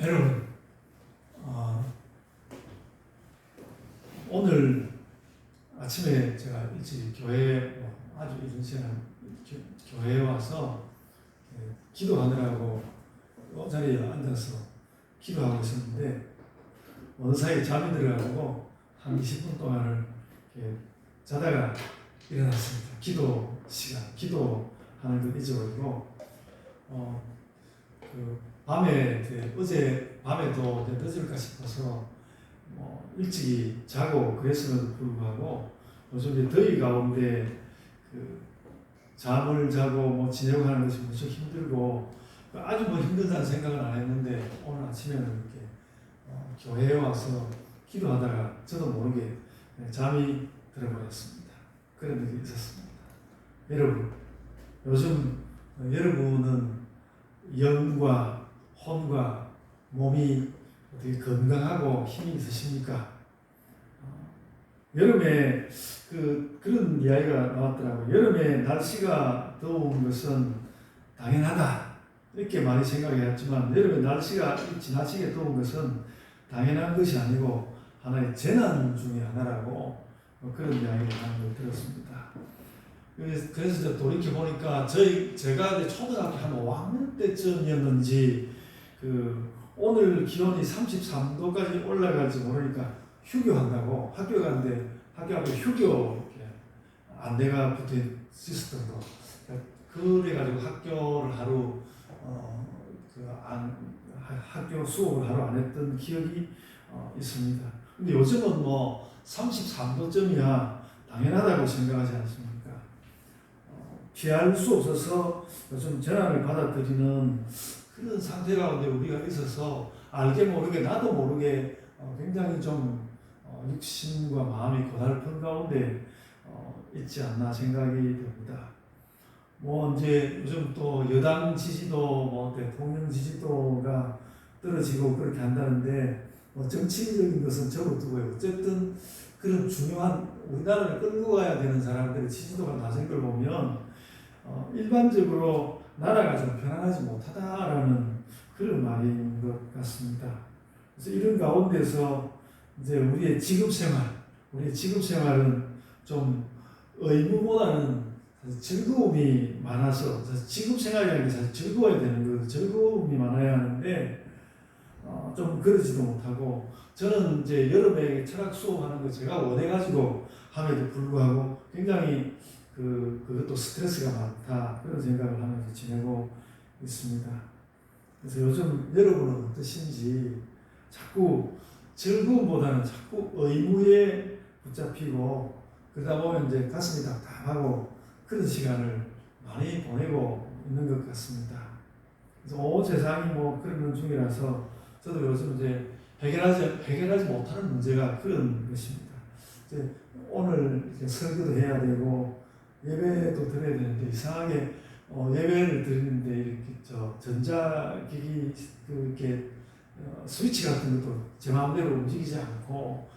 여러분, 오늘 아침에 제가 일찍 교회에 아주 이른 시간에 교회에 와서 기도하느라고 자리에 앉아서 기도하고 있었는데 어느 사이에 잠이 들어가지고 한 20분 동안을 자다가 일어났습니다. 기도 시간, 기도하는 걸 잊어버리고 밤에 어제 밤에도 늦을까 싶어서 일찍이 자고 그랬음에도 불구하고 요즘 더위 가운데 잠을 자고 지내고 하는 것이 무척 힘들고 아주 힘들다는 생각은 안 했는데 오늘 아침에는 이렇게 교회에 와서 기도하다가 저도 모르게 잠이 들어버렸습니다. 그런 일이 있었습니다. 여러분, 요즘 여러분은 영과 혼과 몸이 어떻게 건강하고 힘이 있으십니까? 여름에 그런 이야기가 나왔더라고요. 여름에 날씨가 더운 것은 당연하다 이렇게 많이 생각했지만 여름에 날씨가 지나치게 더운 것은 당연한 것이 아니고 하나의 재난 중에 하나라고 그런 이야기를 하는 걸 들었습니다. 그래서 돌이켜 보니까 제가 이제 초등학교 한 5학년 때쯤이었는지 오늘 기온이 33도까지 올라갈지 모르니까 휴교한다고 학교 가는데 학교 앞에 휴교 안내가 붙어 있었던 거. 그래가지고 학교를 하루 학교 수업을 하루 안 했던 기억이 있습니다. 근데 요즘은 33도쯤이야 당연하다고 생각하지 않습니까? 피할 수 없어서 요즘 재난을 받아들이는 그런 상태 가운데 우리가 있어서 알게 모르게 나도 모르게 굉장히 좀 육신과 마음이 고달픈 가운데 있지 않나 생각이 듭니다. 이제 요즘 또 여당 지지도 대통령 지지도가 떨어지고 그렇게 한다는데 정치적인 것은 접어두고요. 어쨌든 그런 중요한 우리나라를 끌고 가야 되는 사람들의 지지도가 낮은 걸 보면 일반적으로 나라가 좀 편안하지 못하다라는 그런 말인 것 같습니다. 그래서 이런 가운데서 이제 우리의 직업생활은 좀 의무보다는 즐거움이 많아서 직업생활이라는 게 사실 즐거워야 되는 거예요. 즐거움이 많아야 하는데 좀 그러지도 못하고 저는 이제 여름에 철학 수업하는 거 제가 원해가지고 함에도 불구하고 굉장히 그것도 스트레스가 많다 그런 생각을 하면서 지내고 있습니다. 그래서 요즘 여러분은 어떠신지 자꾸 즐거움보다는 자꾸 의무에 붙잡히고 그러다 보면 이제 가슴이 답답하고 그런 시간을 많이 보내고 있는 것 같습니다. 그래서 온 세상이 그런 중이라서 저도 요즘 이제 해결하지 못하는 문제가 그런 것입니다. 이제 오늘 이제 설교도 해야 되고 예배도 드려야 되는데 이상하게 예배를 드리는데 이렇게 전자기기 이렇게 스위치 같은 것도 제 마음대로 움직이지 않고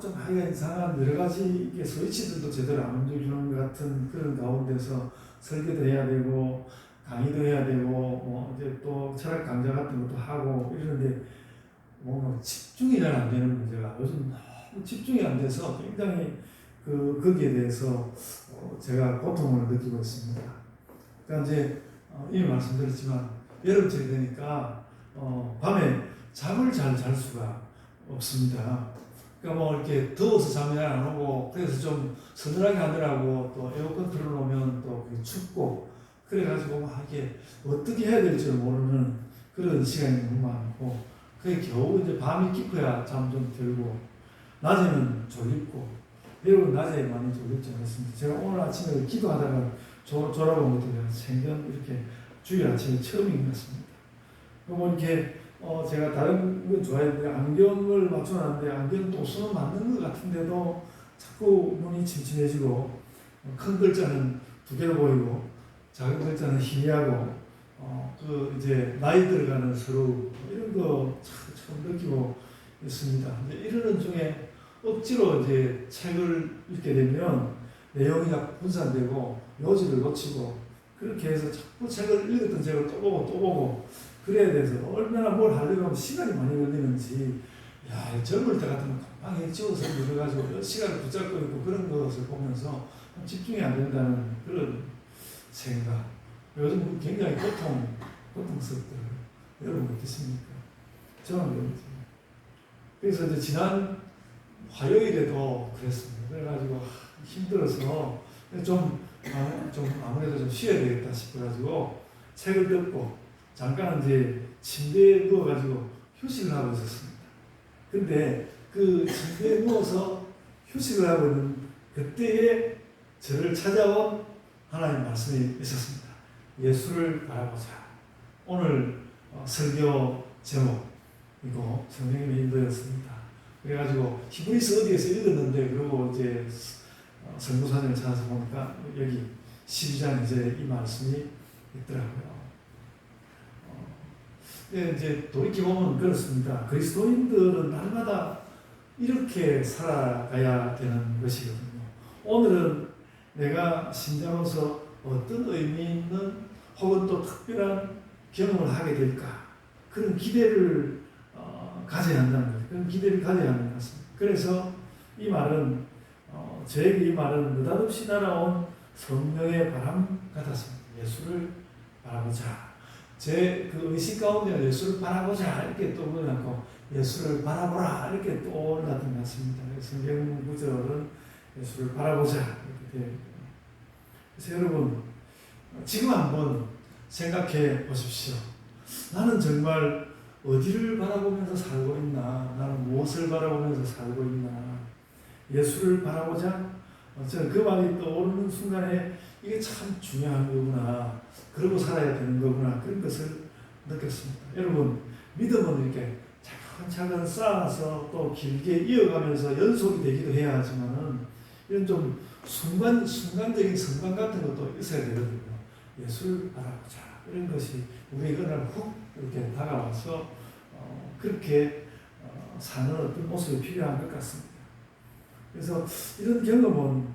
좀 하기가 이상한 여러 가지 스위치들도 제대로 안 움직이는 것 같은 그런 가운데서 설교도 해야 되고 강의도 해야 되고 이제 또 철학 강좌 같은 것도 하고 이러는데 집중이 잘 안 되는 문제가 요즘 너무 집중이 안 돼서 굉장히 거기에 대해서 제가 고통을 느끼고 있습니다. 그러니까 이제 이미 말씀드렸지만 여름철이 되니까 밤에 잠을 잘 잘 수가 없습니다. 그러니까 이렇게 더워서 잠이 안 오고 그래서 좀 서늘하게 하느라고 또 에어컨 틀어놓으면 또 춥고 그래가지고 이게 어떻게 해야 될지 모르는 그런 시간이 너무 많고 그게 겨우 이제 밤이 깊어야 잠 좀 들고 낮에는 졸립고 여러분 낮에 많이 졸립지 않습니까? 제가 오늘 아침에 기도하다가 졸아본 것도 생전 이렇게 주일 아침에 처음인 것 같습니다. 이렇게 제가 다른 건 좋아했는데 안경을 맞춰놨는데 안경 도수는 맞는 것 같은데도 자꾸 눈이 침침해지고 큰 글자는 두 개로 보이고 작은 글자는 희미하고 이제 나이 들어가는 서로 이런 거 처음 느끼고 있습니다. 이러는 중에 억지로 이제 책을 읽게 되면 내용이 자꾸 분산되고 요지를 놓치고 그렇게 해서 자꾸 읽었던 책을 또 보고 그래야 돼서 얼마나 뭘 하려고 하면 시간이 많이 걸리는지, 야, 젊을 때 같으면 금방 해치워서 밀어가지고 몇 시간을 붙잡고 있고 그런 것을 보면서 집중이 안 된다는 그런 생각. 요즘 굉장히 고통스럽더라고요. 여러분 어떻습니까? 저는 그렇지. 그래서 이제 지난 화요일에도 그랬습니다. 그래가지고 힘들어서 좀 아무래도 좀 쉬어야 되겠다 싶어가지고 책을 덮고 잠깐 이제 침대에 누워가지고 휴식을 하고 있었습니다. 근데 그 침대에 누워서 휴식을 하고 있는 그때에 저를 찾아온 하나님 말씀이 있었습니다. 예수를 바라보자. 오늘 설교 제목이고 성령님의 인도였습니다. 그래가지고 히브리서 어디에서 읽었는데, 그리고 이제 설교사전을 찾아서 보니까 여기 12장 이제 이 말씀이 있더라고요. 이제 돌이켜보면 그렇습니다. 그리스도인들은 날마다 이렇게 살아가야 되는 것이거든요. 오늘은 내가 신자로서 어떤 의미 있는 혹은 또 특별한 경험을 하게 될까, 그런 기대를 가져야 한다는 거죠. 그런 기대를 가져야 하는 것 같습니다. 그래서 이 말은 저에게 이 말은 느닷없이 날아온 성령의 바람 같았습니다. 예수를 바라보자. 제 그 의식 가운데 예수를 바라보자 이렇게 떠오르고 예수를 바라보라 이렇게 떠올랐던 것 같습니다. 성경 구절은 예수를 바라보자 이렇게 되어 있습니다. 그래서 여러분 지금 한번 생각해 보십시오. 나는 정말 어디를 바라보면서 살고 있나? 나는 무엇을 바라보면서 살고 있나? 예수를 바라보자. 저는 그 말이 떠오르는 순간에 이게 참 중요한 거구나. 그러고 살아야 되는 거구나. 그런 것을 느꼈습니다. 여러분, 믿음은 이렇게 차근차근 쌓아서 또 길게 이어가면서 연속이 되기도 해야 하지만은 이런 좀 순간적인 성관 같은 것도 있어야 되거든요. 예수를 바라보자. 이런 것이 우리에게 그날 훅 이렇게 다가와서 그렇게 사는 어떤 모습이 필요한 것 같습니다. 그래서 이런 경험은,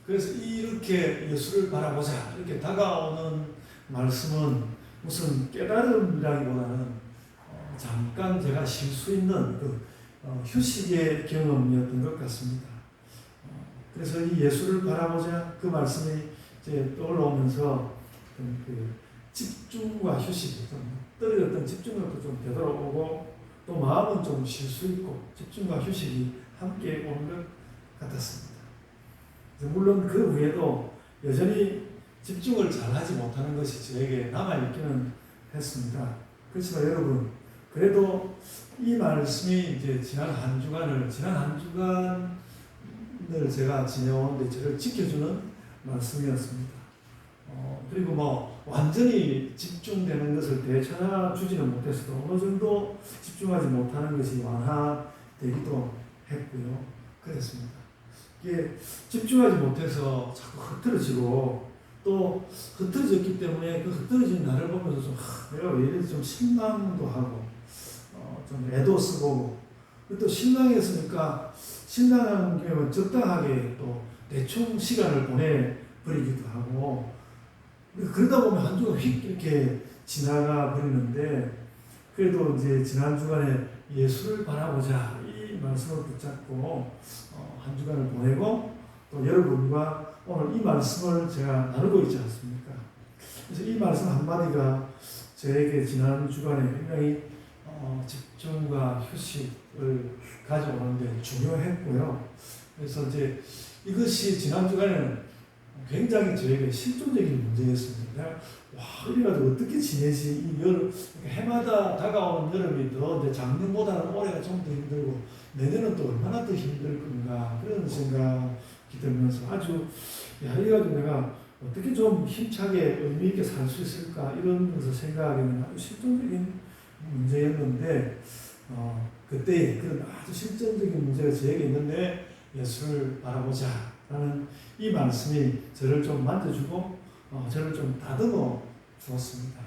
그래서 이렇게 예수를 바라보자 이렇게 다가오는 말씀은 무슨 깨달음이라기보다는 잠깐 제가 쉴 수 있는 그 휴식의 경험이었던 것 같습니다. 그래서 이 예수를 바라보자 그 말씀이 이제 떠올라오면서 그 집중과 휴식이 좀 떨어졌던 집중력도 좀 되돌아오고 또 마음은 좀 쉴 수 있고 집중과 휴식이 함께 오는 것 같았습니다. 물론 그 후에도 여전히 집중을 잘하지 못하는 것이 저에게 남아있기는 했습니다. 그렇지만 여러분, 그래도 이 말씀이 이제 지난 한 주간을 제가 지내오는데 저를 지켜주는 말씀이었습니다. 그리고 뭐 완전히 집중되는 것을 되찾아주지는 못했어도 어느 정도 집중하지 못하는 것이 완화되기도 했고요. 그랬습니다. 이게 집중하지 못해서 자꾸 흐트러지고 또 흐트러졌기 때문에 그 흐트러진 나를 보면서 좀 내가 왜 이래서 좀 실망도 하고 좀 애도 쓰고 또 실망했으니까 실망하는 경우는 적당하게 또 대충 시간을 보내버리기도 하고 그러다 보면 한 주가 휙 이렇게 지나가 버리는데 그래도 이제 지난 주간에 예수를 바라보자 이 말씀을 붙잡고 한 주간을 보내고 또 여러분과 오늘 이 말씀을 제가 나누고 있지 않습니까? 그래서 이 말씀 한마디가 저에게 지난 주간에 굉장히 집중과 휴식을 가져오는데 중요했고요. 그래서 이제 이것이 지난 주간에는 굉장히 저에게 실존적인 문제였습니다. 와, 이래가지고 어떻게 지내지? 해마다 다가오는 여름이 더 이제 작년보다는 올해가 좀 더 힘들고 내년은 또 얼마나 더 힘들 건가 그런 생각이 들면서 아주 이래가지고 내가 어떻게 좀 힘차게 의미 있게 살 수 있을까 이런 것을 생각하기는 아주 실존적인 문제였는데 그때 그런 아주 실존적인 문제가 저에게 있는데 예수를 바라보자 라는 이 말씀이 저를 좀 만져주고 저를 좀 다듬어 주었습니다.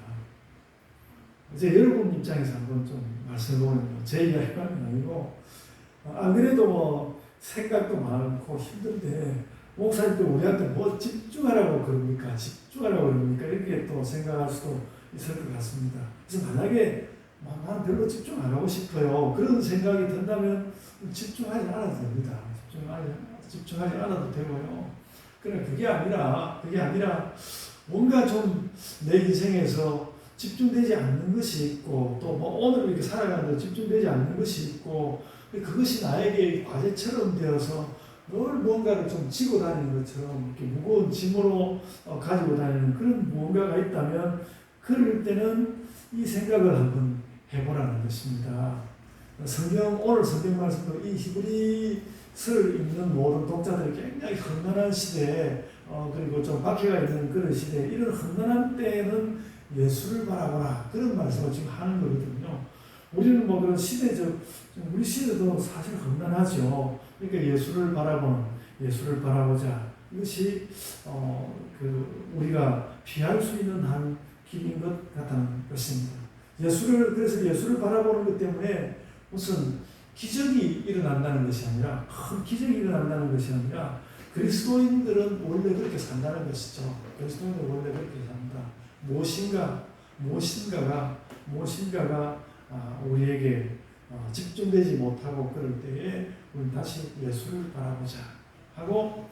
이제 여러분 입장에서 한번 좀 말씀해보면 제 이야기가 아니고 안 그래도 뭐 생각도 많고 힘든데 목사님도 우리한테 뭐 집중하라고 그럽니까? 집중하라고 그럽니까? 이렇게 또 생각할 수도 있을 것 같습니다. 그래서 만약에 나는 별로 집중 안 하고 싶어요. 그런 생각이 든다면 집중하지 않아도 됩니다. 집중하지 않아도 되고요. 그러나 그게 아니라 뭔가 좀 내 인생에서 집중되지 않는 것이 있고 또 뭐 오늘 이렇게 살아가는데 집중되지 않는 것이 있고 그것이 나에게 과제처럼 되어서 늘 무언가를 좀 지고 다니는 것처럼 이렇게 무거운 짐으로 가지고 다니는 그런 무언가가 있다면 그럴 때는 이 생각을 한번 해보라는 것입니다. 오늘 성경 말씀도 이 히브리서를 읽는 모든 독자들이 굉장히 험난한 시대에 그리고 좀 박해가 있는 그런 시대에 이런 험난한 때에는 예수를 바라보라 그런 말씀을 지금 하는 거거든요. 우리는 뭐 그런 우리 시대도 사실 험난하죠. 그러니까 예수를 바라보자. 이것이 우리가 피할 수 있는 한 길인 것 같다는 것입니다. 그래서 예수를 바라보는 것 때문에 무슨 기적이 일어난다는 것이 아니라 큰 기적이 일어난다는 것이 아니라 그리스도인들은 원래 그렇게 산다는 것이죠. 그리스도인들은 원래 그렇게 산다. 무엇인가가 우리에게 집중되지 못하고 그럴 때에 우리 다시 예수를 바라보자 하고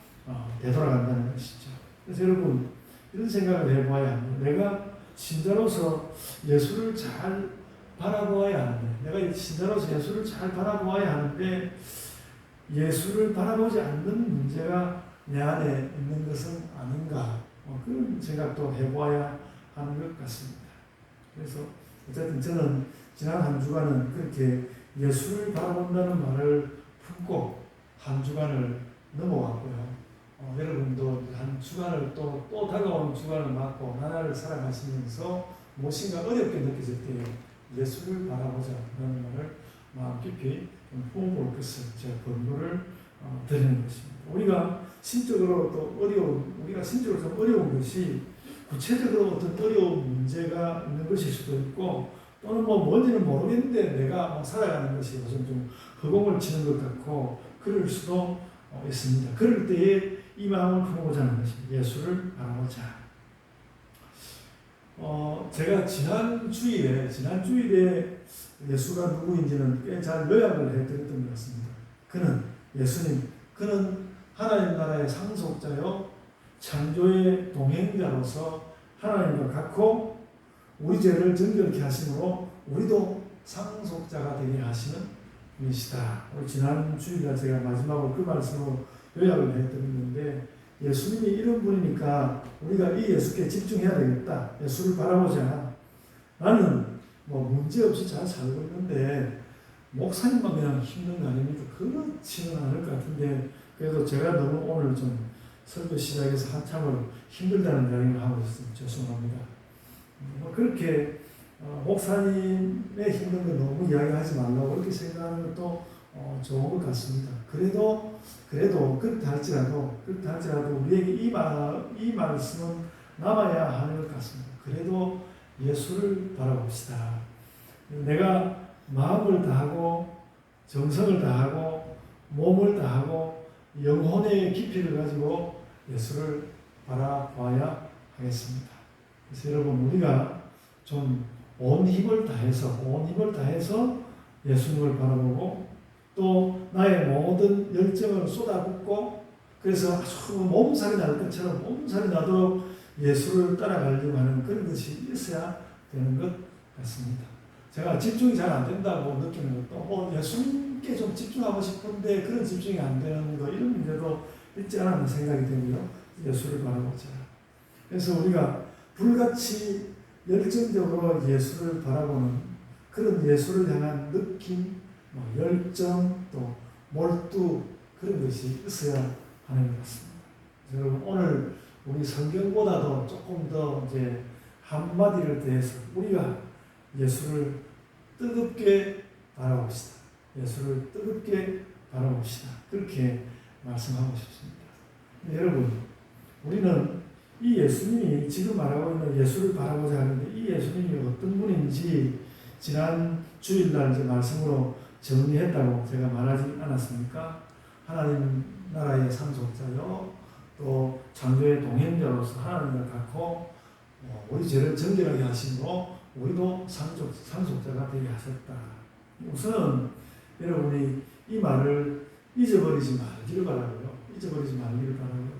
되돌아간다는 것이죠. 그래서 여러분 이런 생각을 해봐야 합니다. 내가 신자로서 예수를 잘 바라보아야 하는데 내가 신자로서 예수를 잘 바라보아야 하는데 예수를 바라보지 않는 문제가 내 안에 있는 것은 아닌가 그런 생각도 해보아야 하는 것 같습니다. 그래서 어쨌든 저는 지난 한 주간은 그렇게 예수를 바라본다는 말을 품고 한 주간을 넘어왔고요. 여러분도 한 주간을 또 다가오는 주간을 맞고 나날을 살아가시면서 무엇인가 어렵게 느껴질 때에 예수를 바라보자라는 말을 마음 깊이 품어볼 것을 제가 권고를 드리는 것입니다. 우리가 신적으로 좀 어려운 것이 구체적으로 어떤 어려운 문제가 있는 것일 수도 있고 또는 뭔지는 모르겠는데 내가 살아가는 것이 요즘 좀 허공을 치는 것 같고 그럴 수도 있습니다. 그럴 때에 이 마음을 품어보자는 것입니다. 예수를 바라보자. 제가 지난 주일에 예수가 누구인지는 꽤 잘 요약을 해드렸던 것 같습니다. 그는 하나님 나라의 상속자요 창조의 동행자로서 하나님과 같고 우리 죄를 정결케 하심으로 우리도 상속자가 되게 하시는 분이시다. 우리 지난 주일날 제가 마지막으로 그 말씀으로 요약을 해드렸는데 예수님이 이런 분이니까 우리가 이 예수께 집중해야 되겠다. 예수를 바라보자. 나는 문제없이 잘 살고 있는데 목사님만 그냥 힘든 거 아닙니까? 그렇지는 않을 것 같은데 그래도 제가 너무 오늘 좀 설교 시작해서 한참을 힘들다는 이야기를 하고 있습니다. 죄송합니다. 그렇게 목사님의 힘든 걸 너무 이야기하지 말라고 그렇게 생각하는 것도 좋은 것 같습니다. 그래도 그렇다 할지라도 우리에게 이 말씀은 남아야 하는 것 같습니다. 그래도 예수를 바라봅시다. 내가 마음을 다하고 정성을 다하고 몸을 다하고 영혼의 깊이를 가지고 예수를 바라봐야 하겠습니다. 그래서 여러분 우리가 좀 온 힘을 다해서 예수님을 바라보고 또 나의 모든 열정을 쏟아붓고 그래서 아주 몸살이 날 것처럼 몸살이 나도록 예수를 따라가려고 하는 그런 것이 있어야 되는 것 같습니다. 제가 집중이 잘 안 된다고 느끼는 것도 예수님께 좀 집중하고 싶은데 그런 집중이 안 되는 거 이런 문제도 있지 않았나 생각이 되고요. 예수를 바라보자. 그래서 우리가 불같이 열정적으로 예수를 바라보는 그런 예수를 향한 느낌, 열정, 또 몰두 그런 것이 있어야 하는 것 같습니다. 여러분 오늘 우리 성경보다도 조금 더 이제 한마디를 더해서 우리가 예수를 뜨겁게 바라봅시다. 예수를 뜨겁게 바라봅시다. 그렇게 말씀하고 싶습니다. 여러분 우리는 이 예수님이 지금 말하고 있는 예수를 바라보자 하는데 이 예수님이 어떤 분인지 지난 주일날 이제 말씀으로 정리했다고 제가 말하지 않았습니까? 하나님 나라의 상속자요 또 창조의 동행자로서 하나님과 같고 우리 죄를 정결하게 하심으로 우리도 상속자가 되게 하셨다. 우선은 여러분이 이 말을 잊어버리지 말기를 바라고요. 잊어버리지 말기를 바라고요.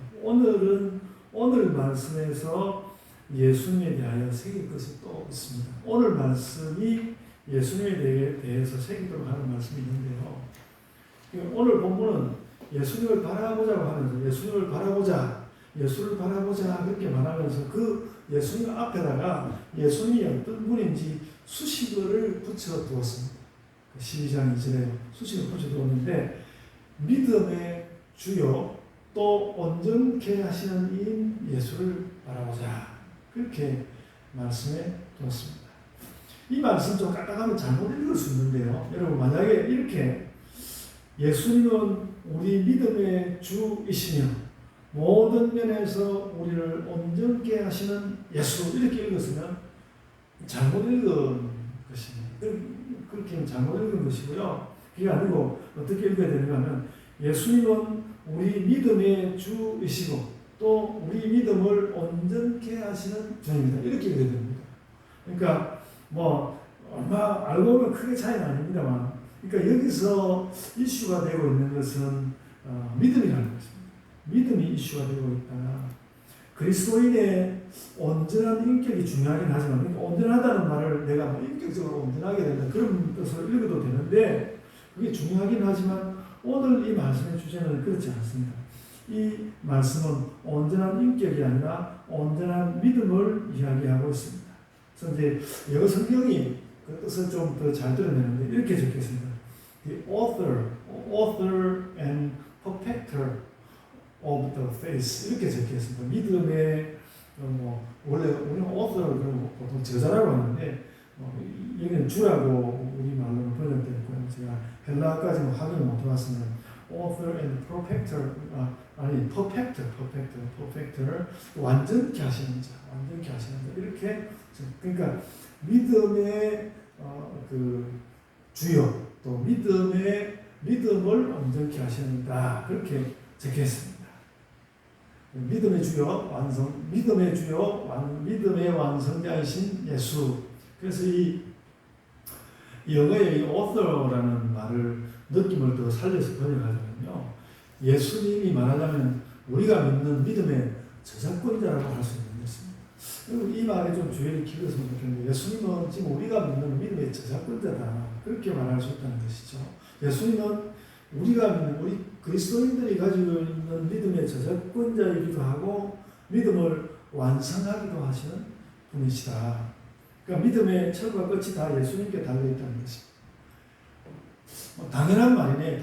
오늘 말씀에서 예수님에 대하여 새길 것이 또 있습니다. 오늘 말씀이 예수님에 대해서 새기도록 하는 말씀이 있는데요. 오늘 본문은 예수님을 바라보자고 하면서 예수를 바라보자 그렇게 말하면서 그 예수님 앞에다가 예수님이 어떤 분인지 수식어를 붙여 두었습니다. 12장 2절에 수식을 붙여 두었는데 믿음의 주요 또 온전케 하시는 이인 예수를 바라보자 그렇게 말씀해 두었습니다. 이 말씀 좀 까딱하면 잘못 읽을 수 있는데요. 여러분 만약에 이렇게 예수님은 우리 믿음의 주이시며 모든 면에서 우리를 온전케 하시는 예수 이렇게 읽었으면 잘못 읽은 것입니다. 그렇게 잘못 읽은 것이고요. 그게 아니고 어떻게 읽어야 되는가 하면 예수님은 우리 믿음의 주이시고 또 우리 믿음을 온전케 하시는 주입니다. 이렇게 읽어야 됩니다. 그러니까 얼마 알고 보면 크게 차이는 아닙니다만 그러니까 여기서 이슈가 되고 있는 것은 믿음이라는 것입니다. 믿음이 이슈가 되고 있다. 그리스도인의 온전한 인격이 중요하긴 하지만 그러니까 온전하다는 말을 내가 인격적으로 온전하게 된다 그런 뜻으로 읽어도 되는데 그게 중요하긴 하지만 오늘 이 말씀의 주제는 그렇지 않습니다. 이 말씀은 온전한 인격이 아니라 온전한 믿음을 이야기하고 있습니다. 그래서 이제 영어 성경이 그 뜻을 좀 더 잘 드러내는데 이렇게 적혀 있습니다. The author and perfecter of the faith 이렇게 적혀 있습니다. 믿음의 원래 우리는 author를 보통 저자라고 하는데 여기는 주라고 우리 말로 번역되었고요. 제가 헬라어까지는 확인을 못 해봤으면 author and perfecter perfecter 완전케 하시는 자 이렇게 그러니까 믿음의 그 주요 또 믿음을 온전케 하신다 그렇게 적혔습니다. 믿음의 주요 믿음의 완성자이신 예수. 그래서 이 영어의 author라는 말을 느낌을 더 살려서 번역하자면요, 예수님이 말하자면 우리가 믿는 믿음의 저작권자라고 할 수 있는 것입니다. 그리고 이 말에 좀 주의를 기울였으면 좋겠는데 예수님은 지금 우리가 믿는 믿음의 저작권자다 그렇게 말할 수 있다는 것이죠. 예수님은 우리가 믿는 우리 그리스도인들이 가지고 있는 믿음의 저작권자이기도 하고 믿음을 완성하기도 하시는 분이시다. 그러니까 믿음의 철과 끝이 다 예수님께 달려있다는 것입니다. 당연한 말이네.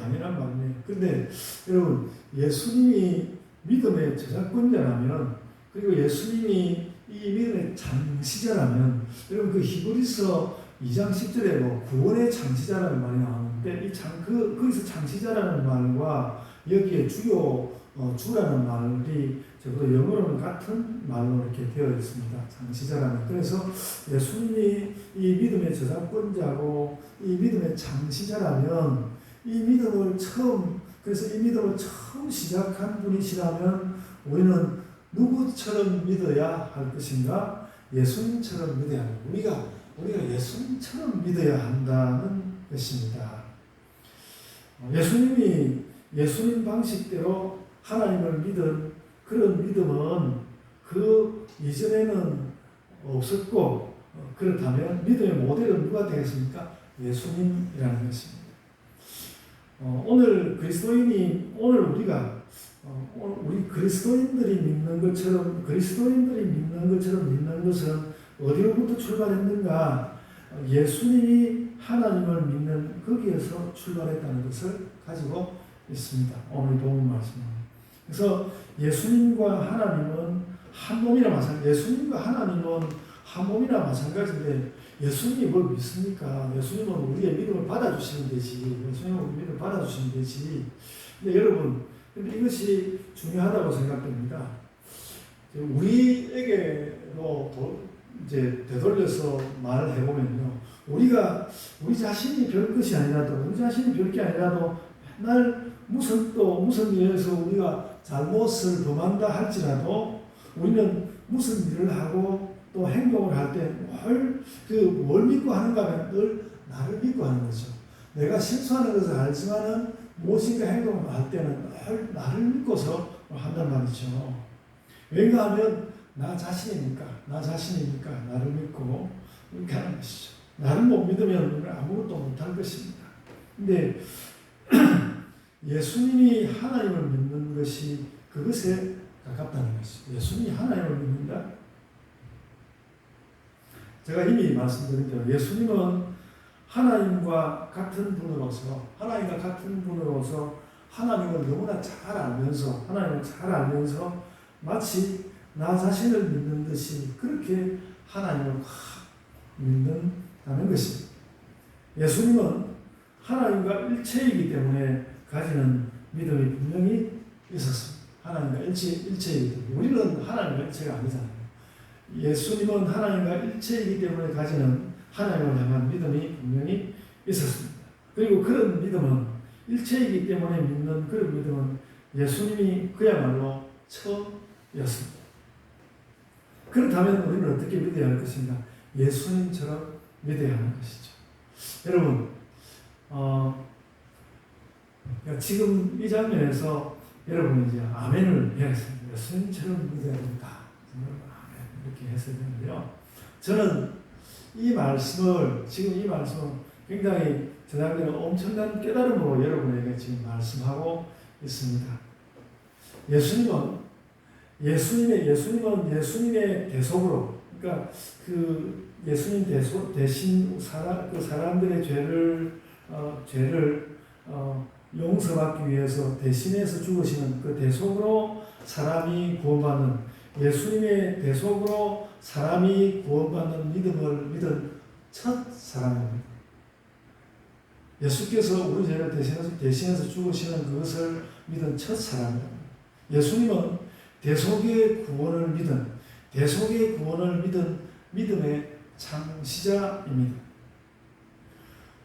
근데 여러분 예수님이 믿음의 저작권자라면 그리고 예수님이 이 믿음의 창시자라면 여러분 그 히브리서 2장 10절에 구원의 창시자라는 말이 나오는데 거기서 창시자라는 말과 여기에 주라는 말이 적어도 영어로는 같은 말로 이렇게 되어 있습니다. 창시자라는. 그래서 예수님이 이 믿음의 저작권자고 이 믿음의 창시자라면 이 믿음을 처음 시작한 분이시라면 우리는 누구처럼 믿어야 할 것인가? 예수님처럼 믿어야 합니다. 우리가 예수님처럼 믿어야 한다는 것입니다. 예수님이 예수님 방식대로 하나님을 믿은 그런 믿음은 그 이전에는 없었고 그렇다면 믿음의 모델은 누가 되겠습니까? 예수님이라는 것입니다. 오늘 우리 그리스도인들이 믿는 것처럼 믿는 것은 어디로부터 출발했는가? 예수님이 하나님을 믿는 거기에서 출발했다는 것을 가지고 있습니다. 오늘 본문 말씀은. 그래서 예수님과 하나님은 한 몸이나 마찬가지인데 예수님이 뭘 믿습니까? 예수님은 우리의 믿음을 받아주시면 되지. 근데 여러분, 이것이 중요하다고 생각됩니다. 우리에게도 이제 되돌려서 말을 해보면요. 우리 자신이 별 것이 아니라도, 맨날 무슨 일에서 우리가 잘못을 범한다 할지라도 우리는 무슨 일을 하고 또 행동을 할 때 뭘 믿고 하는가 하면 늘 나를 믿고 하는 거죠. 내가 실수하는 것을 알지만은 무엇인가 행동을 할 때는 늘 나를 믿고서 한단 말이죠. 왜냐 하면 나 자신이니까 나를 믿고 이렇게 하는 것이죠. 나를 못 믿으면 아무것도 못할 것입니다. 근데 예수님이 하나님을 믿는 것이 그것에 가깝다는 것이죠. 예수님이 하나님을 믿는다? 제가 이미 말씀드린 대로 예수님은 하나님과 같은 분으로서 하나님을 너무나 잘 알면서 마치 나 자신을 믿는 듯이 그렇게 하나님을 믿는다는 것입니다. 예수님은 하나님과 일체이기 때문에 가지는 믿음이 분명히 있었습니다. 하나님과 일체이기 때문에. 우리는 하나님과 일체가 아니잖아요. 예수님은 하나님과 일체이기 때문에 가지는 하나님을 향한 믿음이 분명히 있었습니다. 그리고 그런 믿음은 일체이기 때문에 믿는 그런 믿음은 예수님이 그야말로 처였습니다. 그렇다면 우리는 어떻게 믿어야 할 것인가? 예수님처럼 믿어야 하는 것이죠. 여러분, 지금 이 장면에서 여러분이 이제 아멘을 해야겠습니다. 예수님처럼 믿어야 됩니다. 아멘. 이렇게 했어야 되는데요. 저는 지금 이 말씀을 굉장히 저장되는 엄청난 깨달음으로 여러분에게 지금 말씀하고 있습니다. 예수님은 예수님의 대속으로, 그러니까 그 예수님 대신 사람들의 죄를 용서받기 위해서 대신해서 죽으시는 그 대속으로 사람이 구원받는, 예수님의 대속으로 사람이 구원받는 믿음을 믿은 첫 사람입니다. 예수께서 우리 죄를 대신해서 죽으시는 그것을 믿은 첫 사람입니다. 예수님은 대속의 구원을 믿은 믿음의 창시자입니다.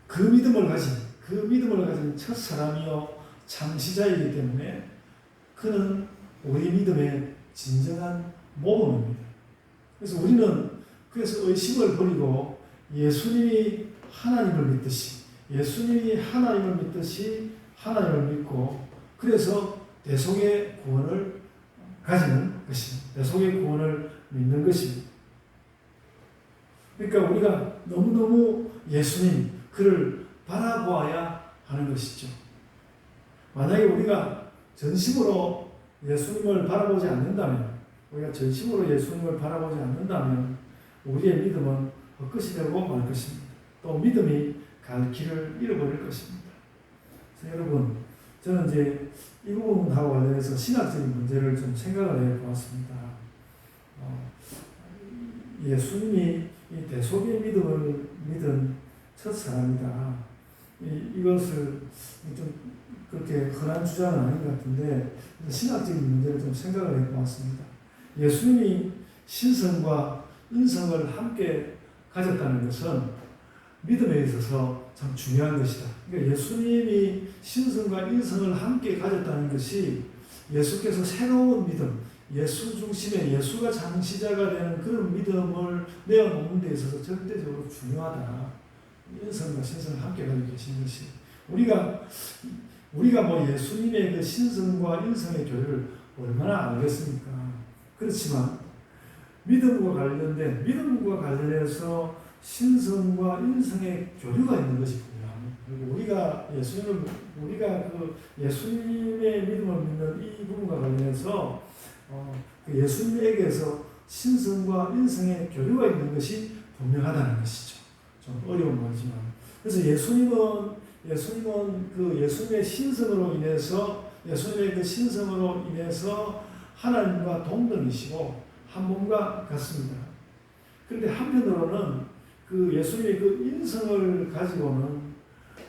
그 믿음을 가진 첫 사람이요 창시자이기 때문에 그는 우리 믿음의 진정한 모범입니다. 그래서 우리는 의심을 버리고 예수님이 하나님을 믿듯이 하나님을 믿고 그래서 대속의 구원을 가지는 것입니다. 대속의 구원을 믿는 것입니다. 그러니까 우리가 너무너무 예수님 그를 바라보아야 하는 것이죠. 만약에 우리가 전심으로 예수님을 바라보지 않는다면 우리의 믿음은 헛것이 되고 말 것입니다. 또 믿음이 갈 길을 잃어버릴 것입니다. 그래서 여러분, 저는 이제 이 부분하고 관련해서 신학적인 문제를 좀 생각을 해보았습니다. 예수님이 이 대속의 믿음을 믿은 첫 사람이다. 이것을 좀 그렇게 흔한 주장은 아닌 것 같은데 신학적인 문제를 좀 생각을 해보았습니다. 예수님이 신성과 인성을 함께 가졌다는 것은 믿음에 있어서 참 중요한 것이다. 그러니까 예수님이 신성과 인성을 함께 가졌다는 것이 예수께서 새로운 믿음, 예수 중심의 예수가 창시자가 되는 그런 믿음을 내어놓는 데 있어서 절대적으로 중요하다. 인성과 신성을 함께 가지고 계신 것이 우리가 뭐 예수님의 그 신성과 인성의 교리를 얼마나 알겠습니까? 그렇지만 믿음과 관련해서 신성과 인성의 교류가 있는 것이 분명합니다. 그리고 우리가 그 예수님의 믿음을 믿는 이 부분과 관련해서 그 예수님에게서 신성과 인성의 교류가 있는 것이 분명하다는 것이죠. 좀 어려운 말이지만. 그래서 예수님은 그 예수님의 예수님의 그 신성으로 인해서 하나님과 동등이시고 한 몸과 같습니다. 그런데 한편으로는 그 예수님의 그 인성을 가지고는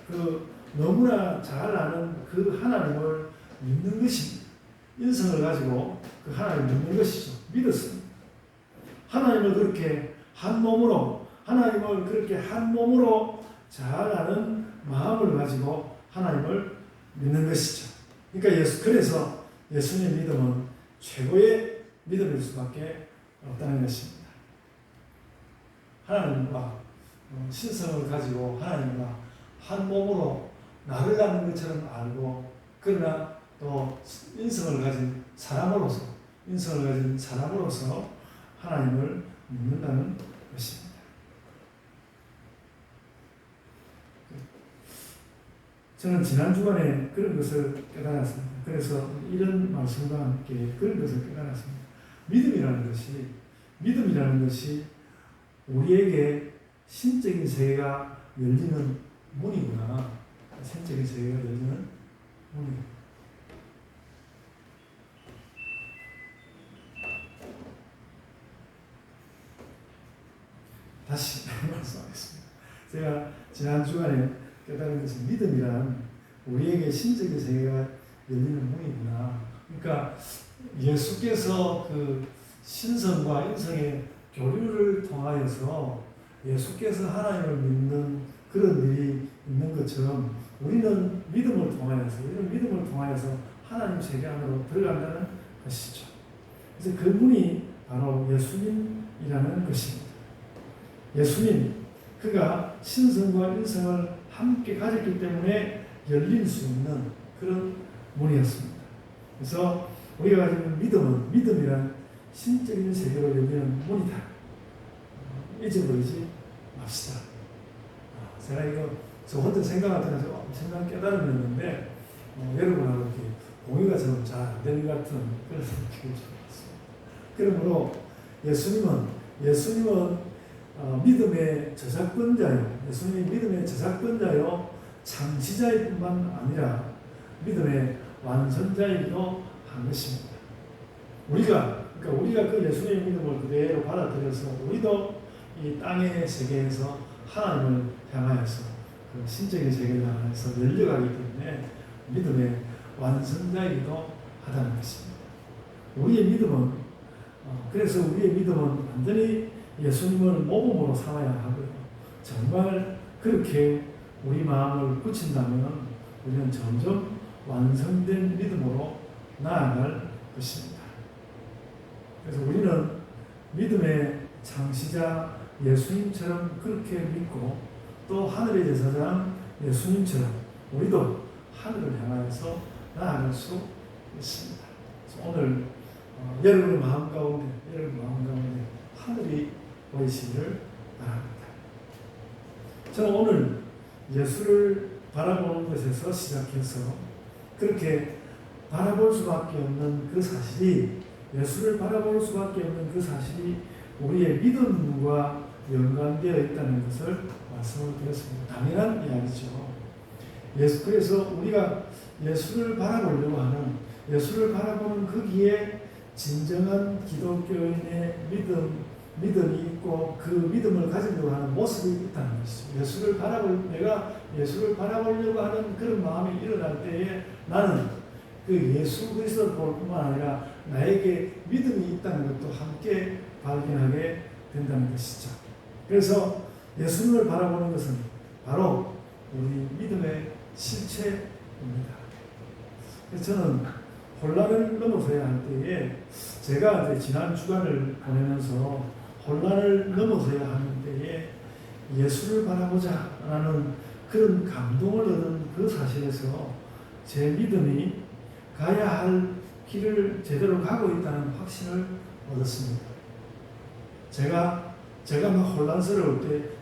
그 너무나 잘 아는 그 하나님을 믿는 것입니다. 인성을 가지고 그 하나님을 믿는 것이죠. 믿었습니다. 하나님을 그렇게 한 몸으로 잘 아는 마음을 가지고 하나님을 믿는 것이죠. 그러니까 그래서 예수님의 믿음은 최고의 믿음일 수밖에 없다는 것입니다. 하나님과 신성을 가지고 하나님과 한 몸으로 나를 아는 것처럼 알고, 그러나 또 인성을 가진 사람으로서 하나님을 믿는다는 것입니다. 저는 지난 주간에 그런 것을 깨달았습니다. 그래서 이런 말씀과 함께 그런 것을 깨달았습니다. 믿음이라는 것이 우리에게 신적인 세계가 열리는 문이구나. 신적인 세계가 열리는 문이구나. 다시 말씀하겠습니다. 제가 지난 주간에 깨달은 것은 믿음이란 우리에게 신적인 세계가 열리는 문이구나. 그러니까 예수께서 그 신성과 인성의 교류를 통하여서 예수께서 하나님을 믿는 그런 일이 있는 것처럼 우리는 믿음을 통하여서 하나님 세계 안으로 들어간다는 것이죠. 그래서 그 문이 바로 예수님이라는 것입니다. 예수님, 그가 신성과 인성을 함께 가졌기 때문에 열릴 수 있는 그런 문이었습니다. 그래서 우리가 가지는 믿음이란 신적인 세계로 열리는 문이다. 잊어버리지 맙시다. 제가 이거 저 혼자 생각하면서 엄청난 깨달음이었는데 여러분하고 이렇게 공유가 좀 잘 안 되는 것 같은 그런 느낌이 들었습니다. 그러므로 예수님은 믿음의 저작권자요. 예수님이 믿음의 저작권자요. 창시자일 뿐만 아니라 믿음의 완성자이기도 한 것입니다. 우리가 그 예수님의 믿음을 그대로 받아들여서 우리도 이 땅의 세계에서 하나님을 향하여서 그 신적인 세계를 향하여서 열려가기 때문에 믿음의 완성자이기도 하다는 것입니다. 그래서 우리의 믿음은 완전히 예수님을 모범으로 삼아야 하고요. 정말 그렇게 우리 마음을 굳힌다면 우리는 점점 완성된 믿음으로 나아갈 것입니다. 그래서 우리는 믿음의 창시자 예수님처럼 그렇게 믿고 또 하늘의 제사장 예수님처럼 우리도 하늘을 향하여서 나아갈 수 있습니다. 그래서 오늘 여러분의 마음 가운데 하늘이 보이시기를 바랍니다. 저는 오늘 예수를 바라보는 것에서 시작해서 그렇게 바라볼 수밖에 없는 그 사실이, 예수를 바라볼 수밖에 없는 그 사실이 우리의 믿음과 연관되어 있다는 것을 말씀을 드렸습니다. 당연한 이야기죠. 그래서 우리가 예수를 바라보는 거기에 진정한 기독교인의 믿음이 있고 그 믿음을 가지려고 하는 모습이 있다는 것이죠. 내가 예수를 바라보려고 하는 그런 마음이 일어날 때에 나는 그 예수 그리스도를 볼 뿐만 아니라 나에게 믿음이 있다는 것도 함께 발견하게 된다는 것이죠. 그래서 예수님을 바라보는 것은 바로 우리 믿음의 실체입니다. 그래서 저는 혼란을 넘어서야 할 때에, 제가 이제 지난 주간을 보내면서 혼란을 넘어서야 하는 때에 예수를 바라보자 라는 그런 감동을 얻은 그 사실에서 제 믿음이 가야 할 길을 제대로 가고 있다는 확신을 얻었습니다. 제가 막 혼란스러울 때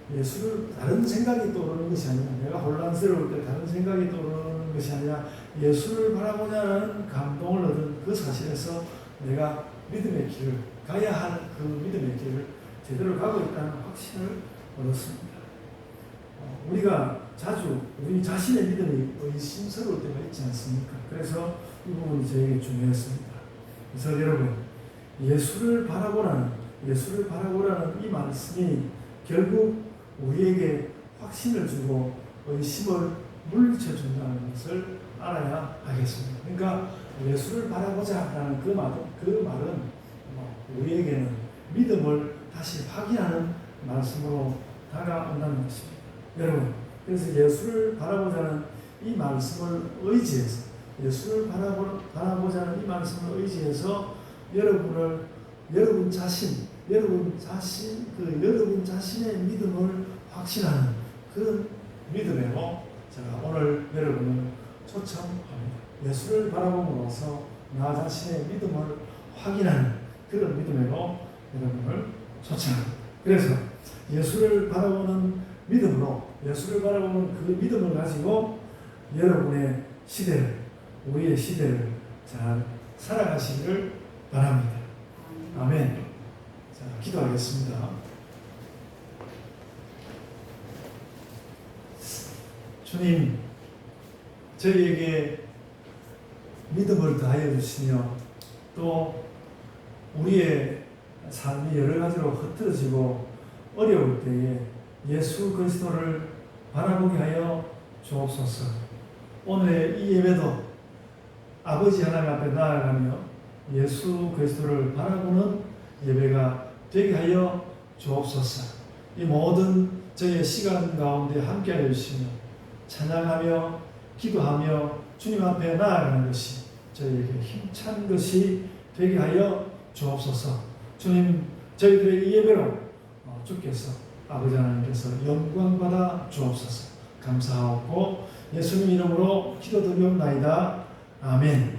다른 생각이 떠오르는 것이 아니라, 내가 혼란스러울 때 다른 생각이 떠오르는 것이 아니라 예수를 바라보자는 감동을 얻은 그 사실에서 내가 믿음의 길을 가야 할 그 믿음의 길을 제대로 가고 있다는 확신을 얻었습니다. 우리가 자주 우리 자신의 믿음이 의심스러울 때가 있지 않습니까? 그래서 이 부분이 저에게 중요했습니다. 그래서 여러분, 예수를 바라보라는 이 말씀이 결국 우리에게 확신을 주고 의심을 물리쳐준다는 것을 알아야 하겠습니다. 그러니까 예수를 바라보자라는 그 말은 우리에게는 믿음을 다시 확인하는 말씀으로 다가온다는 것입니다. 여러분, 그래서 예수를 바라보자는 이 말씀을 의지해서, 여러분 자신, 여러분 자신의 믿음을 확신하는 그런 믿음으로 제가 오늘 여러분을 초청합니다. 예수를 바라봄으로써 나 자신의 믿음을 확인하는 그런 믿음으로 여러분을 초청합니다. 그래서 예수를 바라보는 믿음으로, 예수를 바라보는 그 믿음을 가지고 여러분의 시대를, 우리의 시대를 잘 살아가시기를 바랍니다. 아멘. 자, 기도하겠습니다. 주님, 저희에게 믿음을 더하여 주시며 또 우리의 삶이 여러 가지로 흐트러지고 어려울 때에 예수 그리스도를 바라보게 하여 주옵소서. 오늘의 이 예배도 아버지 하나님 앞에 나아가며 예수 그리스도를 바라보는 예배가 되게 하여 주옵소서. 이 모든 저희의 시간 가운데 함께하여 주시며 찬양하며 기도하며 주님 앞에 나아가는 것이 저희에게 힘찬 것이 되게 하여 주옵소서. 주님, 저희들의 이 예배로 주께서 아버지 하나님께서 영광 받아 주옵소서. 감사하고 예수님 이름으로 기도드리옵나이다. 아멘.